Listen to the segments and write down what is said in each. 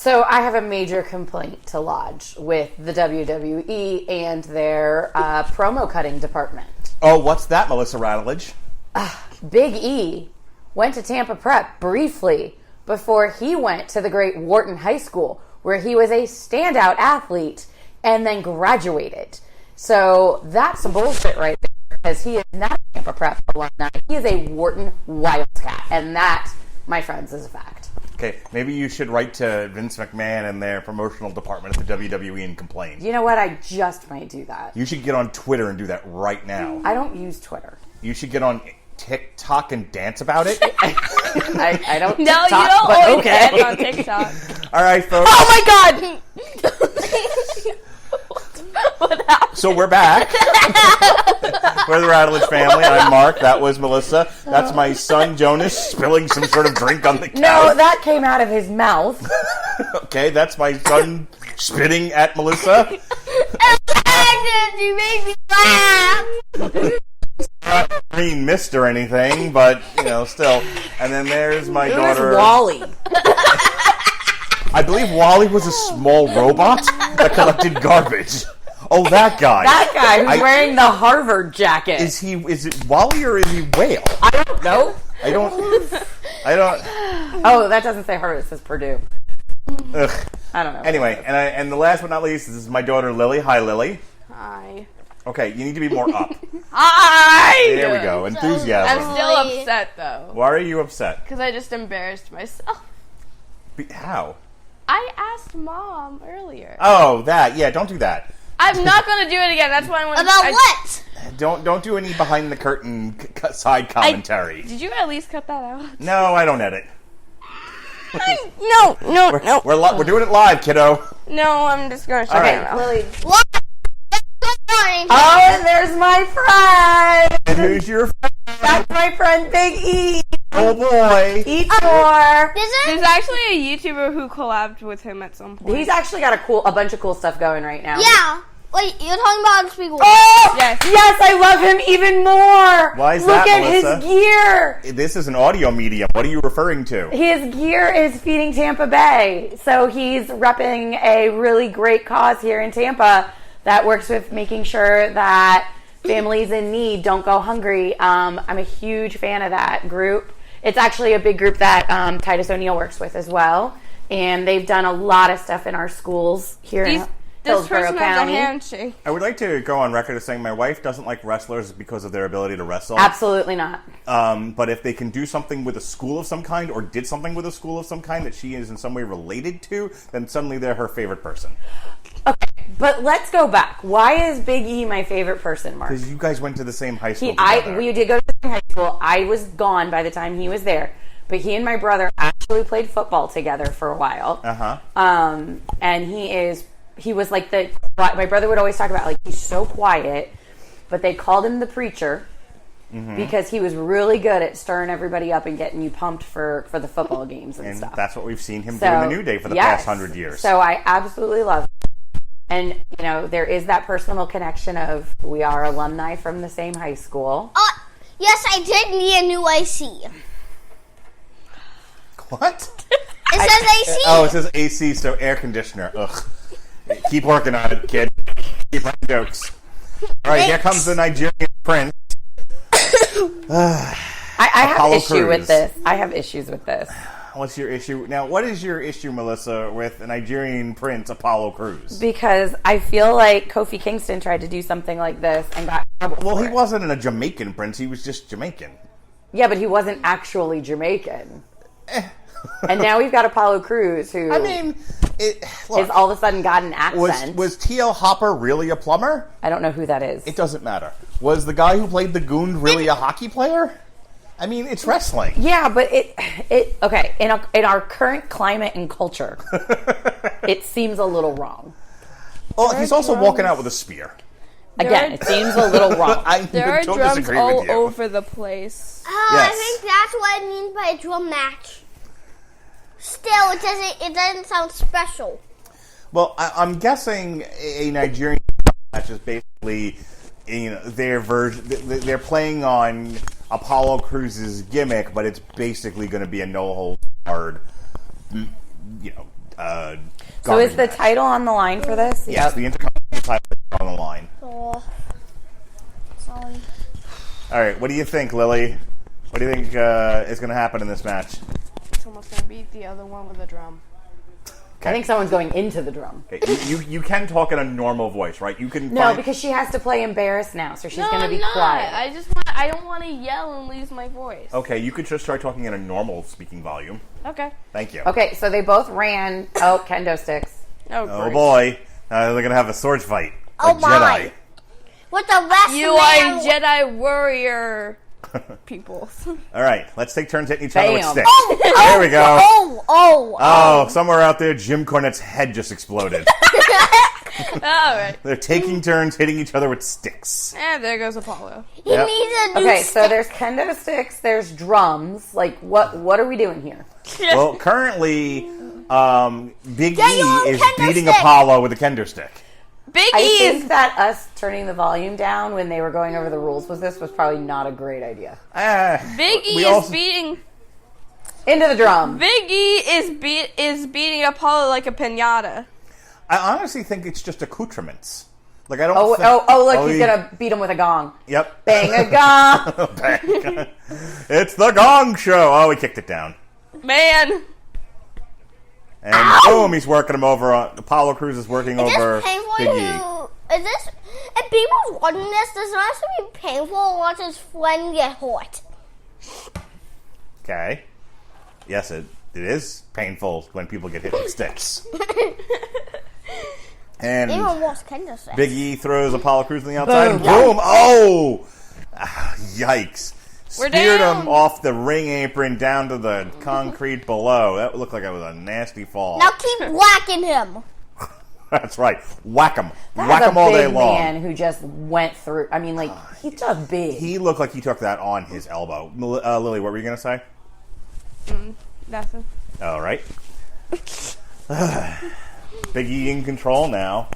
So I have a major complaint to lodge with the WWE and their promo cutting department. Oh, what's that, Melissa Rattledge? BigE went to Tampa Prep briefly before he went to the great Wharton High School, where he was a standout athlete and then graduated. So that's some bullshit right there, because he is not a Tampa Prep alumni. He is a Wharton Wildcat, and that, my friends, is a fact. Okay, maybe you should write to Vince McMahon and their promotional department at the WWE and complain. You know what? I just might do that. You should get on Twitter and do that right now. I don't use Twitter. You should get on TikTok and dance about it. I don't. No, TikTok, you don't but always okay. dance on TikTok. All right, folks. Oh my God! What happened? So we're back. We're the Rattledge family. I'm Mark. That was Melissa. That's my son Jonas spilling some sort of drink on the couch. No, that came out of his mouth. Okay, that's my son spitting at Melissa. You made me laugh. Not green mist or anything, but still. And then there's my daughter. Where's Wally? I believe Wally was a small robot that collected garbage. Oh, that guy. That guy who's wearing the Harvard jacket. Is it Wally or is he Whale? I don't know. I don't. Oh, that doesn't say Harvard. It says Purdue. Ugh. I don't know. Anyway, and the last but not least, this is my daughter Lily. Hi, Lily. Hi. Okay, you need to be more up. Hi! There we go. Enthusiasm. I'm still upset, though. Why are you upset? Because I just embarrassed myself. How? I asked Mom earlier. Oh, that. Yeah, don't do that. I'm not going to do it again. That's why I want to... About what? Don't do any behind the curtain side commentary. Did you at least cut that out? No, I don't edit. No. We're doing it live, kiddo. No, I'm just going to shut Okay, it out. Lily. What? Good morning. Oh, and there's my friend. And who's your That's my friend BigE. oh boy? Eat more. There's actually a YouTuber who collabed with him at some point. He's actually got a bunch of cool stuff going right now. Yeah. Wait, you're talking about Unspeakable. Oh! Yes. Yes, I love him even more. Why is Look that, at Melissa? his gear. This is an audio medium. What are you referring to? His gear is feeding Tampa Bay. So he's repping a really great cause here in Tampa that works with making sure that families in need don't go hungry. I'm a huge fan of that group. It's actually a big group that Titus O'Neill works with as well. And they've done a lot of stuff in our schools here in This Hillsborough person has a County. handshake. I would like to go on record as saying my wife doesn't like wrestlers because of their ability to wrestle. Absolutely not. But if they can do something with a school of some kind or did something with a school of some kind that she is in some way related to, then suddenly they're her favorite person. Okay, but let's go back. Why is BigE my favorite person, Mark? Because you guys went to the same high school together. We did go to the same high school. I was gone by the time he was there. But he and my brother actually played football together for a while. Uh-huh. And he was like my brother would always talk about, like, he's so quiet, but they called him the preacher because he was really good at stirring everybody up and getting you pumped for the football games and stuff. That's what we've seen him do in the New Day for the past 100 years. So I absolutely love him. And, there is that personal connection of we are alumni from the same high school. Yes, I did need a new AC. What? It says AC. Oh, it says AC, so air conditioner. Ugh. Keep working on it, kid. Keep writing jokes. All right, here comes the Nigerian prince. I have Apollo issue Crews. with this. I have issues with this. What's your issue? Now, what is your issue, Melissa, with the Nigerian prince, Apollo Crews? Because I feel like Kofi Kingston tried to do something like this and got in trouble Well, for he it. wasn't a Jamaican prince. He was just Jamaican. Yeah, but he wasn't actually Jamaican. And now we've got Apollo Crews, who I mean, is all of a sudden got an accent. Was T.L. Hopper really a plumber? I don't know who that is. It doesn't matter. Was the guy who played the Goon really a hockey player? I mean, it's wrestling. Yeah, but okay, in our current climate and culture, it seems a little wrong. Well, he's also walking out with a spear. Again, it seems a little wrong. I There are don't drums disagree all with you. over the place. Oh, Yes. I think that's what it means by a drum match. Still, it doesn't sound special. Well, I'm guessing a Nigerian match is basically, their version. They're playing on Apollo Crews' gimmick, but it's basically going to be a no-hold-barred, So is the match. title on the line for this? Yes, the Intercontinental title is on the line. Oh, sorry. All right, what do you think, Lily? What do you think is going to happen in this match? Someone's gonna beat the other one with a drum. I think someone's going into the drum. Okay, you can talk in a normal voice, right? You can. No, because she has to play embarrassed now, so she's going to be quiet. I don't want to yell and lose my voice. Okay, you could just try talking in a normal speaking volume. Okay. Thank you. Okay, so they both ran. Oh, kendo sticks. Oh great. boy, they're going to have a sword fight. Oh, Like my. Jedi. With the rest You are Jedi warrior people. All right, let's take turns hitting each other with Bam. sticks. There we go. Oh, somewhere out there, Jim Cornette's head just exploded. All right. They're taking turns hitting each other with sticks. And there goes Apollo. He needs a new Okay, so stick. there's kendo sticks, there's drums. Like, what are we doing here? Well, currently, Big Get E your is kendo beating stick. Apollo with a kendo stick. Big I E think is that us turning the volume down when they were going over the rules was probably not a great idea. Big E we is also- beating. Into the drum. Big E is beating Apollo like a pinata. I honestly think it's just accoutrements. Like I don't. Oh, think, look, he's going to beat him with a gong. Yep. Bang a gong. Bang. It's the Gong Show. Oh, he kicked it down. Man. And boom, he's working him over. Apollo Crews is working Is over this painful Big E. Is this... If people's watching this, does it have to be painful to watch his friend get hurt? Okay. Yes, it is painful when people get hit with sticks. And Even worse kendo sticks. Big E throws Apollo Crews on the outside. And Boom. boom! Oh! Yikes. We're Speared down. him off the ring apron down to the concrete below. That looked like it was a nasty fall. Now keep whacking him. That's right. Whack him. That Whack was him all a day big long. man who just went through. I mean, like, he's just big. He looked like he took that on his elbow. Lily, what were you going to say? Nothing. All right. Big E in control now.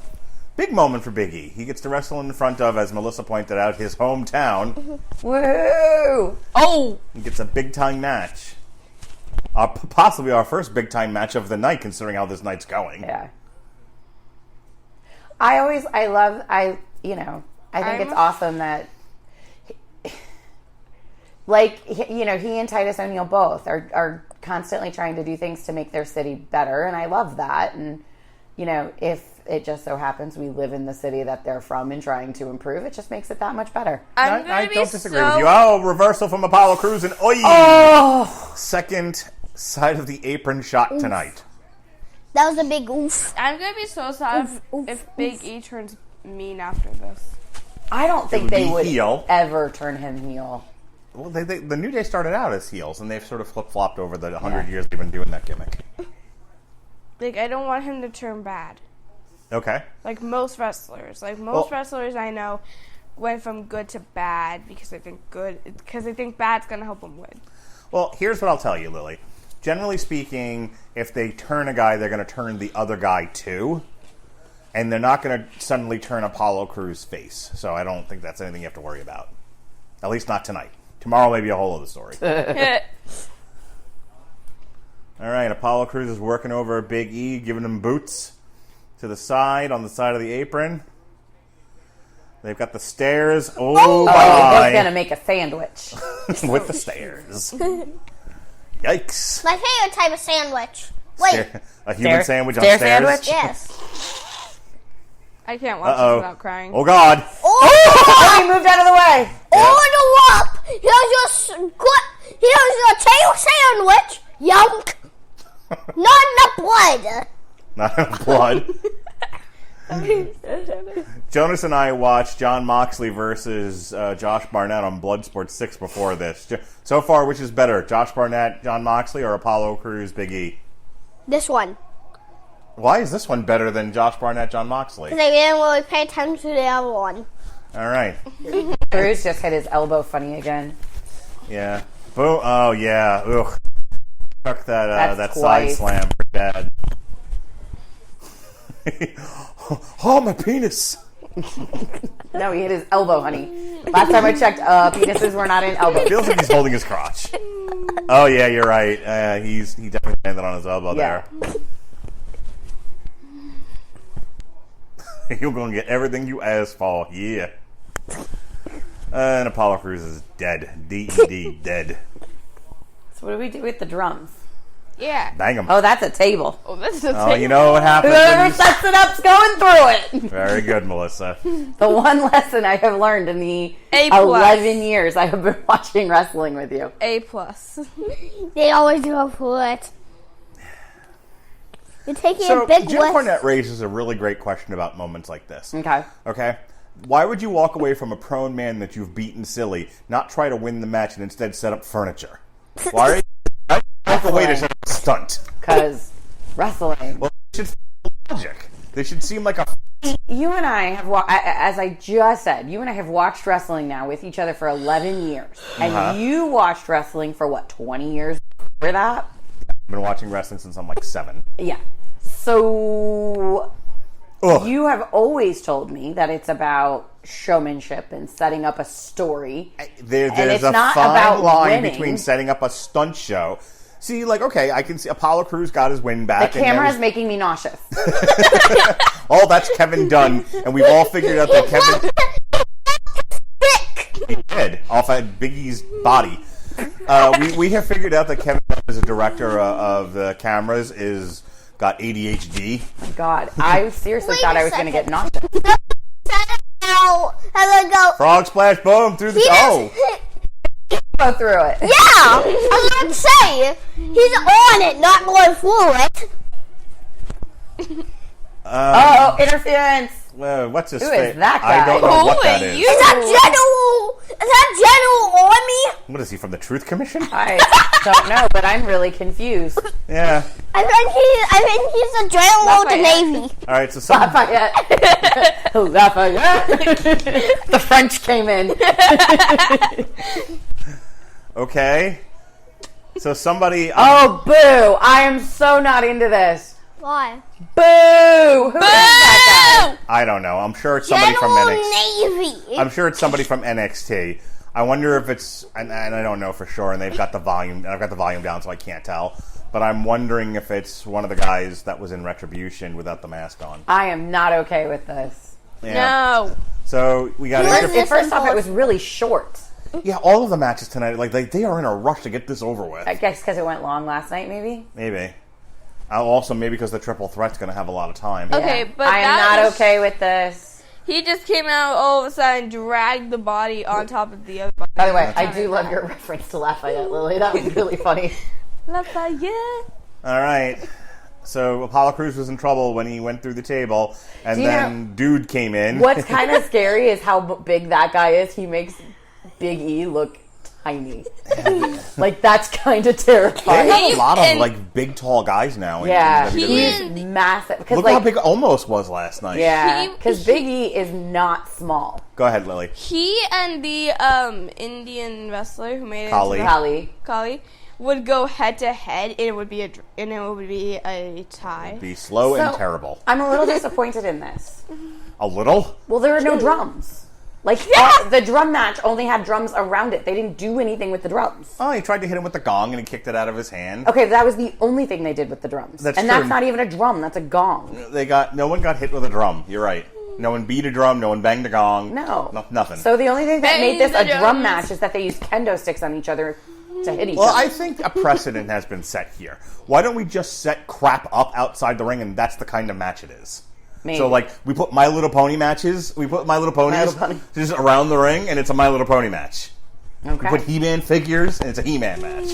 Big moment for Big E. He gets to wrestle in front of, as Melissa pointed out, his hometown. Woo! Oh. He gets a big-time match. Possibly our first big-time match of the night, considering how this night's going. Yeah. I think it's awesome that, like, he and Titus O'Neil both are constantly trying to do things to make their city better, and I love that. And, if it just so happens we live in the city that they're from and trying to improve, it just makes it that much better. I don't disagree with you. Oh, reversal from Apollo Crews and oi! Oh! Second side of the apron shot tonight. That was a big oof. I'm gonna be so sad if Big E turns mean after this. I don't think would they be would heel. ever turn him heel. Well, the New Day started out as heels, and they've sort of flip-flopped over the 100 years they've been doing that gimmick. Like, I don't want him to turn bad. Okay. Like most wrestlers. Like most wrestlers I know went from good to bad because they think bad's gonna help them win. Well, here's what I'll tell you, Lily. Generally speaking, if they turn a guy, they're going to turn the other guy too. And they're not going to suddenly turn Apollo Crews' face. So I don't think that's anything you have to worry about. At least not tonight. Tomorrow may be a whole other story. All right, Apollo Crews is working over Big E, giving him boots to the side, on the side of the apron. They've got the stairs. Oh, Oh, he's my. going to make a sandwich. With the stairs. Yikes. My favorite type of sandwich. Wait. A human Stair- sandwich on stair stairs? sandwich? Yes. I can't watch Uh-oh. this without crying. Oh, God. Oh, he moved out of the way. Order up. Here's your tail sandwich. Yunk. Not enough blood. Not enough blood. Jonas and I watched John Moxley versus Josh Barnett on Bloodsport 6 before this. So far, which is better, Josh Barnett, John Moxley, or Apollo Crews, Big E? This one. Why is this one better than Josh Barnett, John Moxley? Because I didn't really pay attention to the other one. All right. Bruce just hit his elbow funny again. Yeah. Boom. Oh, yeah. Ugh. Took that That's side twice. slam for dad. Oh, my penis. No, he hit his elbow, honey. Last time I checked, penises were not in elbows. Feels like he's holding his crotch. Oh, yeah, you're right. He definitely landed on his elbow Yeah. there. You're going to get everything you asked for. Yeah. And Apollo Crews is dead. D-E-D, dead. So what do we do with the drums? Yeah. Bang him. Oh, that's a table. Oh, that's the Oh, you know what happens Whoever when you... sets it up's going through it. Very good, Melissa. The one lesson I have learned in the A+. 11 years I have been watching wrestling with you. A+. They always go for it. You're taking So, a big Jim risk. Cornette raises a really great question about moments like this. Okay. Okay? Why would you walk away from a prone man that you've beaten silly, not try to win the match, and instead set up furniture? Why are you walk away to set up a stunt? Because wrestling. Well, they should logic. They should seem like a... You and I have, as I just said, you and I have watched wrestling now with each other for 11 years. And you watched wrestling for, what, 20 years before that? I've been watching wrestling since I'm like 7. Yeah. So Ugh. you have always told me that it's about showmanship and setting up a story. There's it's a not fine about line winning. between setting up a stunt show. See, like, okay, I can see Apollo Crews got his win The back. camera and is making me nauseous. oh, that's Kevin Dunn, and we've all figured out that Kevin he did off at BigE's body. We have figured out that Kevin Dunn, as a director of the cameras, is got ADHD. God, I seriously Wait thought a I was going to get second. nauseous. Now, I would go. Frog splash, boom through the Go through it. Yeah, I was about to say he's on it, not going through it. Oh, interference. What's his Who face? is that guy? I don't know Who what that are is. you? Is that General Army? What is he from the Truth Commission? I don't know, but I'm really confused. Yeah. I think he's the General of the Navy. All right. So some, Lafayette. Lafayette. The French came in. okay. So somebody. Oh, boo. I am so not into this. Why? Boo. Who is that I don't know. I'm sure it's somebody from General NXT. Navy. I'm sure it's somebody from NXT. I wonder if it's, and I don't know for sure, and they've got the volume, and I've got the volume down, so I can't tell. But I'm wondering if it's one of the guys that was in Retribution without the mask on. guy? I am not okay with this. Yeah. No. So we got. First off, it was really short. Yeah, all of the matches tonight, like they are in a rush to get this over with. I guess because it went long last night, maybe? Maybe. Also, maybe because the triple threat's going to have a lot of time. Okay, Yeah. but I am that not was- okay with this. He just came out all of a sudden, dragged the body on top of the other body. By the way, I do love your reference to Lafayette, Lily. That was really funny. Lafayette. All right. So Apollo Crews was in trouble when he went through the table, and Do you then Dude came in. What's kind of scary is how big that guy is. He makes Big E look tiny. Like, that's kind of They terrifying. have a lot of And- like big, tall guys now. Yeah, in WWE. he's massive. Because, Look like, how big Almost was last night. yeah, He- because Big E is not small. Go ahead, Lily. He and the Indian wrestler who made it Kali. into the- Kali. Kali would go head to head, and it would be a tie. Be slow and So- terrible. I'm a little disappointed in this. A little. Well, there are no drums. Like, the drum match only had drums around it. They didn't do anything with the drums. Oh, he tried to hit him with the gong, and he kicked it out of his hand. Okay, that was the only thing they did with the drums. That's and true. that's not even a drum, that's a gong. No one got hit with a drum. You're right. No one beat a drum. No one banged a gong. No. Nothing. So the only thing that Bang made this the a drum drums. match is that they used kendo sticks on each other to hit each Well, other. I think a precedent has been set here. Why don't we just set crap up outside the ring, and that's the kind of match it is? Maybe. So, like, we put My Little Pony matches. We put My Little Ponies Little Pony. just around the ring, and it's a My Little Pony match. Okay. We put He-Man figures, and it's a He-Man match.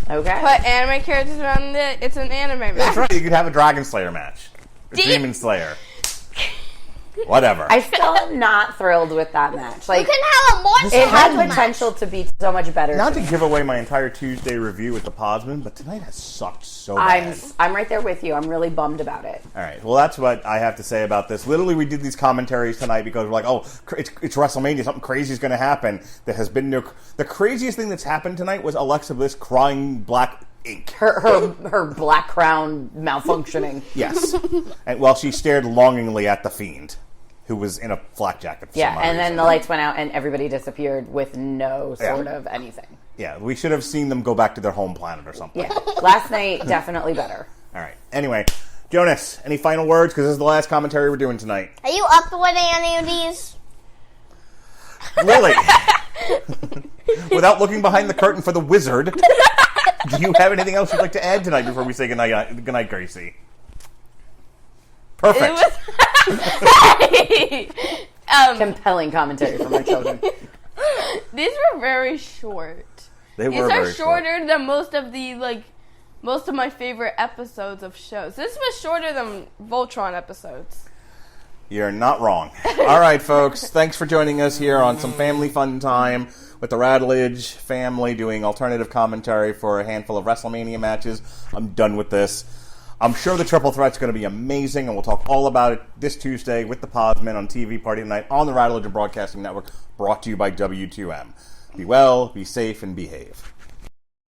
Okay. Put anime characters around it. It's an anime match. That's right. You could have a Dragon Slayer match. A Deep. Demon Slayer. Whatever. I still am not thrilled with that match. You Like, can have a monster it had match. potential to be so much better. Not to to me. give away my entire Tuesday review with the Podsman, but tonight has sucked so bad. I'm right there with you. I'm really bummed about it. All right. Well, that's what I have to say about this. Literally, we did these commentaries tonight because we're like, oh, it's WrestleMania. Something crazy is going to happen. There has been no... The craziest thing that's happened tonight was Alexa Bliss crying black ink. Her black crown malfunctioning. Yes. And while she stared longingly at the Fiend, who was in a flak jacket for Yeah, some and then reason. the lights went out and everybody disappeared with no sort of anything. Yeah, we should have seen them go back to their home planet or something. Yeah. Last night, definitely better. All right. Anyway, Jonas, any final words? Because this is the last commentary we're doing tonight. Are you up to winning any of these? Lily, without looking behind the curtain for the wizard, do you have anything else you'd like to add tonight before we say goodnight, Gracie? Perfect. Compelling commentary from my children. These were very short. They These were are very shorter than most of my favorite episodes of shows. This was shorter than Voltron episodes. You're not wrong. All right, folks. Thanks for joining us here on some family fun time with the Rattledge family doing alternative commentary for a handful of WrestleMania matches. I'm done with this. I'm sure the Triple Threat's going to be amazing, and we'll talk all about it this Tuesday with the Posmen on TV Party Tonight on the Rattledge Broadcasting Network, brought to you by W2M. Be well, be safe, and behave.